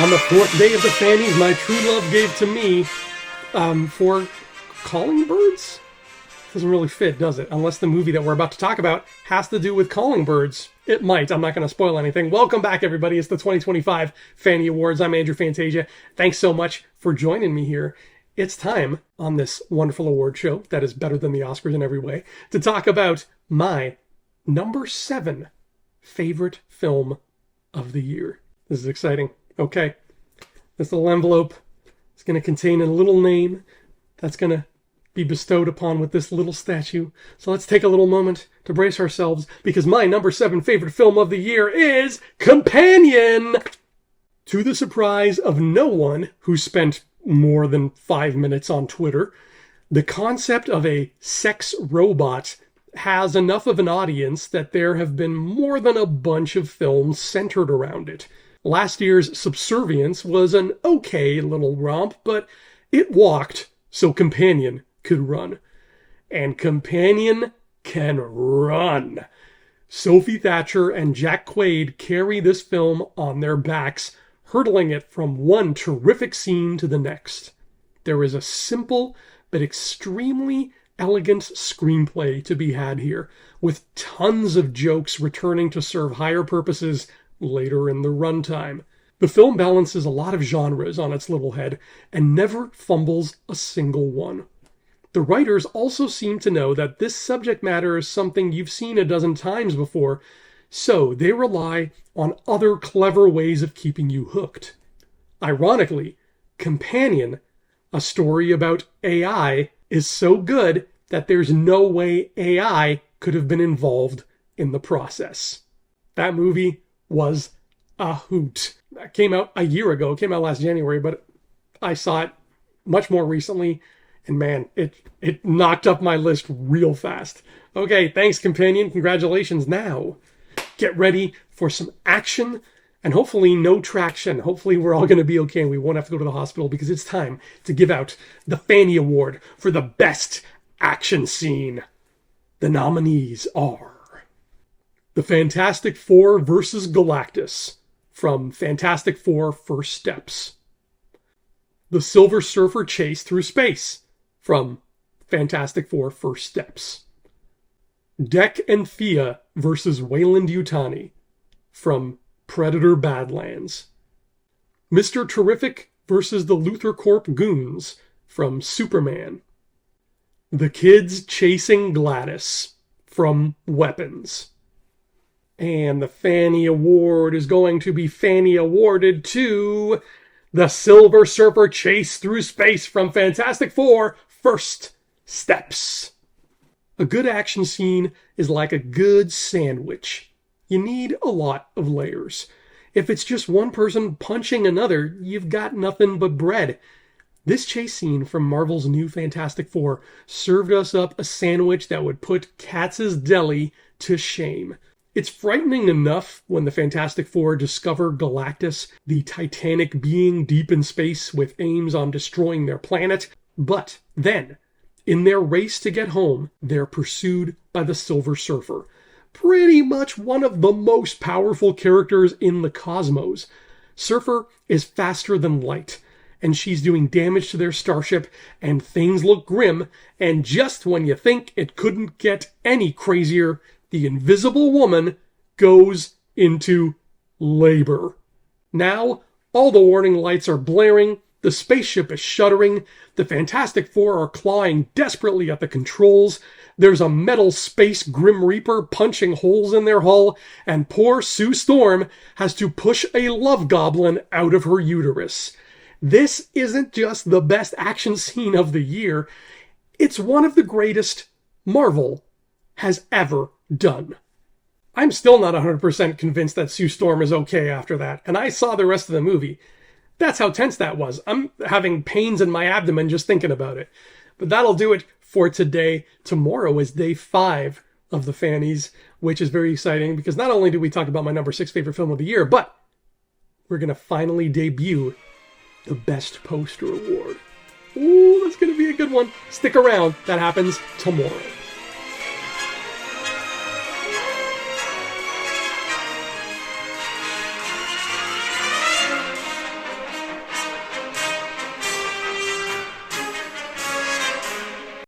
on the fourth day of the Fannies my true love gave to me, for calling birds? Doesn't really fit, does it? Unless the movie that we're about to talk about has to do with calling birds. It might. I'm not going to spoil anything. Welcome back, everybody. It's the 2025 Fannie Awards. I'm Andrew Fantasia. Thanks so much for joining me here. It's time on this wonderful award show that is better than the Oscars in every way to talk about my number 7 favorite film of the year. This is exciting. Okay. This little envelope is going to contain a little name that's going to be bestowed upon with this little statue. So let's take a little moment to brace ourselves, because my number 7 favorite film of the year is Companion! To the surprise of no one who spent more than 5 minutes on Twitter, the concept of a sex robot has enough of an audience that there have been more than a bunch of films centered around it. Last year's Subservience was an okay little romp, but it walked so Companion could run. And Companion can run. Sophie Thatcher and Jack Quaid carry this film on their backs, hurtling it from one terrific scene to the next. There is a simple but extremely elegant screenplay to be had here, with tons of jokes returning to serve higher purposes later in the runtime. The film balances a lot of genres on its little head and never fumbles a single one. The writers also seem to know that this subject matter is something you've seen a dozen times before, so they rely on other clever ways of keeping you hooked. Ironically, Companion, a story about AI, is so good that there's no way AI could have been involved in the process. That movie was a hoot. That came out a year ago. It came out last January, but I saw it much more recently. And man, it knocked up my list real fast. Okay, thanks, Companion. Congratulations. Now, get ready for some action and hopefully no traction. Hopefully we're all going to be okay and we won't have to go to the hospital, because it's time to give out the Fannie Award for the best action scene. The nominees are The Fantastic Four vs. Galactus from Fantastic Four First Steps. The Silver Surfer Chase Through Space from Fantastic Four First Steps. Dek and Thea versus Wayland Yutani from Predator Badlands. Mr. Terrific versus the Luthor Corp Goons from Superman. The Kids Chasing Gladys from Weapons. And the Fannie Award is going to be Fannie awarded to The Silver Surfer Chase Through Space from Fantastic Four First Steps. A good action scene is like a good sandwich. You need a lot of layers. If it's just one person punching another, you've got nothing but bread. This chase scene from Marvel's new Fantastic Four served us up a sandwich that would put Katz's Deli to shame. It's frightening enough when the Fantastic Four discover Galactus, the titanic being deep in space with aims on destroying their planet, but then, in their race to get home, they're pursued by the Silver Surfer, pretty much one of the most powerful characters in the cosmos. Surfer is faster than light, and she's doing damage to their starship, and things look grim, and just when you think it couldn't get any crazier, the Invisible Woman goes into labor. Now, all the warning lights are blaring, the spaceship is shuddering, the Fantastic Four are clawing desperately at the controls, there's a metal space Grim Reaper punching holes in their hull, and poor Sue Storm has to push a love goblin out of her uterus. This isn't just the best action scene of the year, it's one of the greatest Marvel has ever done. I'm still not 100% convinced that Sue Storm is okay after that, and I saw the rest of the movie. That's how tense that was. I'm having pains in my abdomen just thinking about it. But that'll do it for today. Tomorrow is day 5 of the Fannies, which is very exciting because not only do we talk about my number 6 favorite film of the year, but we're going to finally debut the Best Poster Award. Ooh, that's going to be a good one. Stick around. That happens tomorrow.